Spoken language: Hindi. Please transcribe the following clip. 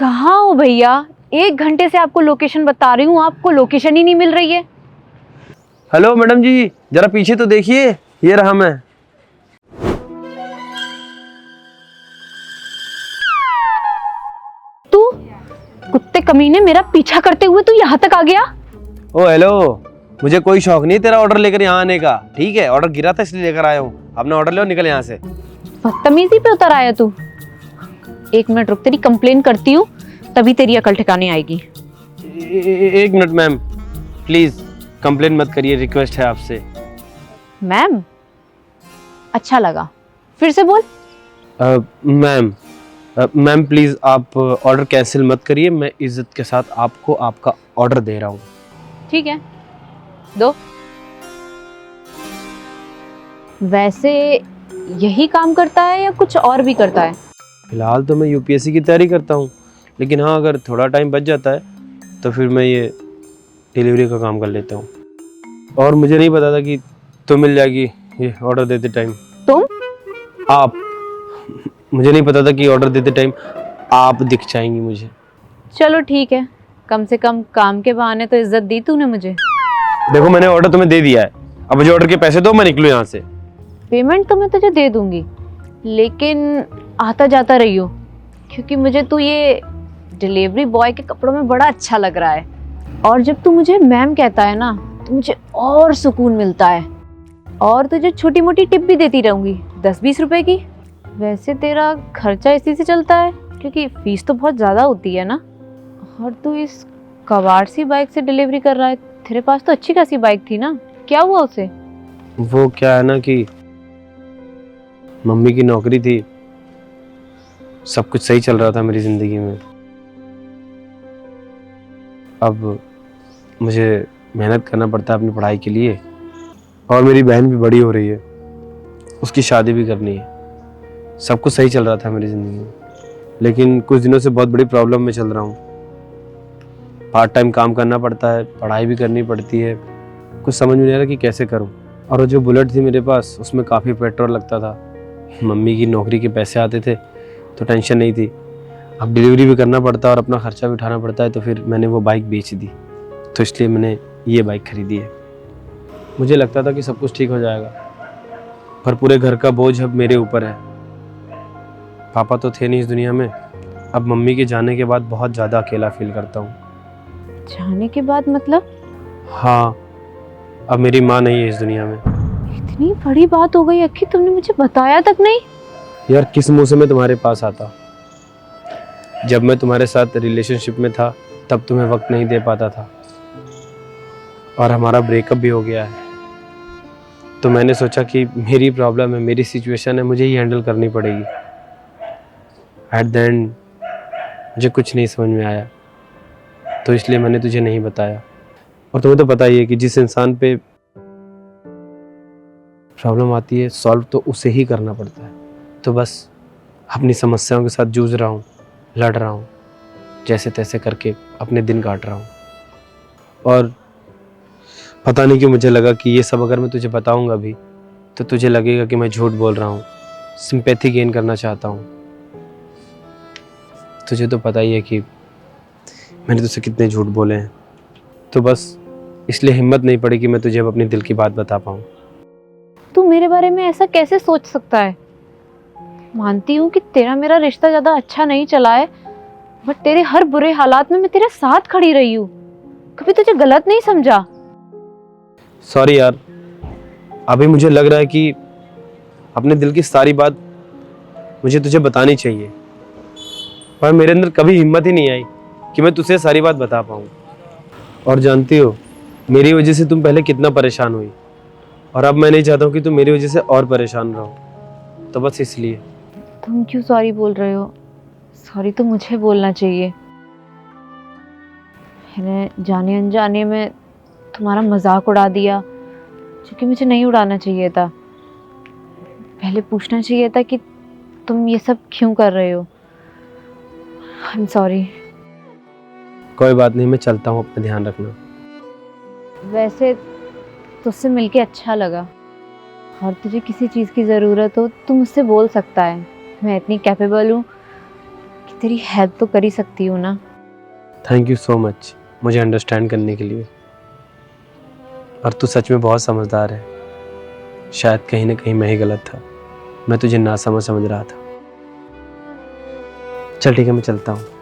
कहाँ हो भैया? 1 घंटे से आपको लोकेशन बता रही हूँ, आपको लोकेशन ही नहीं मिल रही है। हेलो मैडम जी, जरा पीछे तो देखिए, ये रहा मैं। तू कुत्ते कमीने, मेरा पीछा करते हुए तू यहाँ तक आ गया? ओ हेलो, मुझे कोई शौक नहीं तेरा ऑर्डर लेकर यहाँ आने का, ठीक है? ऑर्डर गिरा था इसलिए लेकर आया हूँ। अपना ऑर्डर ले और निकल यहाँ से। बदतमीजी पे उतर आया तू। 1 मिनट रुक, तेरी कंप्लेन करती हूँ, तभी तेरी अकल ठिकाने आएगी। 1 मिनट मैम, प्लीज कंप्लेन मत करिए, रिक्वेस्ट है आपसे। मैम? अच्छा लगा, फिर से बोल। मैम प्लीज आप ऑर्डर कैंसिल मत करिए, मैं इज्जत के साथ आपको आपका ऑर्डर दे रहा हूँ। ठीक है, दो। वैसे यही काम करता है या कुछ और भी करता है? फिलहाल तो मैं यूपीएससी की तैयारी करता हूँ, लेकिन हाँ अगर थोड़ा टाइम बच जाता है तो फिर मैं ये डिलीवरी का काम कर लेता हूँ। और मुझे नहीं पता था कि तुम मिल जाएगी ये ऑर्डर देते टाइम। तुम? आप, मुझे नहीं पता था कि ऑर्डर देते टाइम आप दिख जाएंगी मुझे। चलो ठीक है, कम से कम काम के बहाने तो इज्जत दी तूने मुझे। देखो मैंने ऑर्डर तुम्हें दे दिया है, अब मुझे ऑर्डर के पैसे दो, मैं निकलूँ यहाँ से। पेमेंट तो मैं तुझे दे दूंगी, लेकिन आता जाता रही हो, क्योंकि मुझे तू ये डिलीवरी बॉय के कपड़ों में बड़ा अच्छा लग रहा है। और जब तू मुझे मैम कहता है ना, तो मुझे और सुकून मिलता है। और तुझे छोटी मोटी टिप भी देती रहूंगी, 10-20 रुपए की। वैसे तेरा खर्चा इसी से चलता है, क्योंकि फीस तो बहुत ज़्यादा होती है ना। और तू इस कबाड़ सी बाइक से डिलीवरी कर रहा है, तेरे पास तो अच्छी खासी बाइक थी ना, क्या हुआ उसे? वो क्या है ना कि मम्मी की नौकरी थी, सब कुछ सही चल रहा था मेरी जिंदगी में। अब मुझे मेहनत करना पड़ता है अपनी पढ़ाई के लिए, और मेरी बहन भी बड़ी हो रही है, उसकी शादी भी करनी है। सब कुछ सही चल रहा था मेरी ज़िंदगी में, लेकिन कुछ दिनों से बहुत बड़ी प्रॉब्लम में चल रहा हूँ। पार्ट टाइम काम करना पड़ता है, पढ़ाई भी करनी पड़ती है, कुछ समझ में नहीं आ रहा कि कैसे करूँ। और वो जो बुलेट थी मेरे पास, उसमें काफ़ी पेट्रोल लगता था। मम्मी की नौकरी के पैसे आते थे तो टेंशन नहीं थी। अब डिलीवरी भी करना पड़ता है और अपना खर्चा भी उठाना पड़ता है, तो फिर मैंने वो बाइक बेच दी, तो इसलिए मैंने ये बाइक खरीदी है। मुझे लगता था कि सब कुछ ठीक हो जाएगा, पर पूरे घर का बोझ अब मेरे ऊपर है। पापा तो थे नहीं इस दुनिया में, अब मम्मी के जाने के बाद बहुत ज़्यादा अकेला फील करता हूँ। जाने के बाद मतलब? हाँ, अब मेरी माँ नहीं है इस दुनिया में। इतनी बड़ी बात हो गई अक्की, तुमने मुझे बताया तक नहीं। यार किस मुंह से मैं तुम्हारे पास आता? जब मैं तुम्हारे साथ रिलेशनशिप में था तब तुम्हें वक्त नहीं दे पाता था, और हमारा ब्रेकअप भी हो गया है, तो मैंने सोचा कि मेरी प्रॉब्लम है, मेरी सिचुएशन है, मुझे ही हैंडल करनी पड़ेगी। एट द एंड मुझे कुछ नहीं समझ में आया, तो इसलिए मैंने तुझे नहीं बताया। और तुम्हें तो पता ही है कि जिस इंसान पे प्रॉब्लम आती है, सॉल्व तो उसे ही करना पड़ता है। तो बस अपनी समस्याओं के साथ जूझ रहा हूँ, लड़ रहा हूँ, जैसे तैसे करके अपने दिन काट रहा हूँ। और पता नहीं क्यों मुझे लगा कि ये सब अगर मैं तुझे बताऊंगा भी तो तुझे लगेगा कि मैं झूठ बोल रहा हूँ, सिंपैथी गेन करना चाहता हूँ। तुझे तो पता ही है कि मैंने तुझसे कितने झूठ बोले हैं, तो बस इसलिए हिम्मत नहीं पड़ी कि मैं तुझे अब अपने दिल की बात बता पाऊँ। तू मेरे बारे में ऐसा कैसे सोच सकता है? मानती हूँ कि तेरा मेरा रिश्ता ज़्यादा अच्छा नहीं चला है, बट तेरे हर बुरे हालात में मैं तेरे साथ खड़ी रही हूँ, कभी तुझे गलत नहीं समझा। सॉरी यार, अभी मुझे लग रहा है कि अपने दिल की सारी बात मुझे तुझे बतानी चाहिए, पर मेरे अंदर कभी हिम्मत ही नहीं आई कि मैं तुझसे सारी बात बता पाऊँ। और जानती हो, मेरी वजह से तुम पहले कितना परेशान हुई, और अब मैं नहीं चाहता हूँ कि तुम मेरी वजह से और परेशान रहो, तो बस इसलिए। तुम क्यों सॉरी बोल रहे हो? सॉरी तो मुझे बोलना चाहिए। मैंने जाने अनजाने में तुम्हारा मजाक उड़ा दिया, जो कि मुझे नहीं उड़ाना चाहिए था। पहले पूछना चाहिए था कि तुम ये सब क्यों कर रहे हो। I am sorry. कोई बात नहीं, मैं चलता हूँ, अपना ध्यान रखना। वैसे तुझसे मिलके अच्छा लगा, और तुझे किसी चीज़ की ज़रूरत हो तू मुझसे बोल सकता है। मैं इतनी कैपेबल हूँ कि तेरी हेल्प तो कर ही सकती हूँ ना। थैंक यू सो मच मुझे अंडरस्टैंड करने के लिए। और तू सच में बहुत समझदार है। शायद कहीं ना कहीं मैं ही गलत था, मैं तुझे ना समझ रहा था। चल ठीक है, मैं चलता हूँ।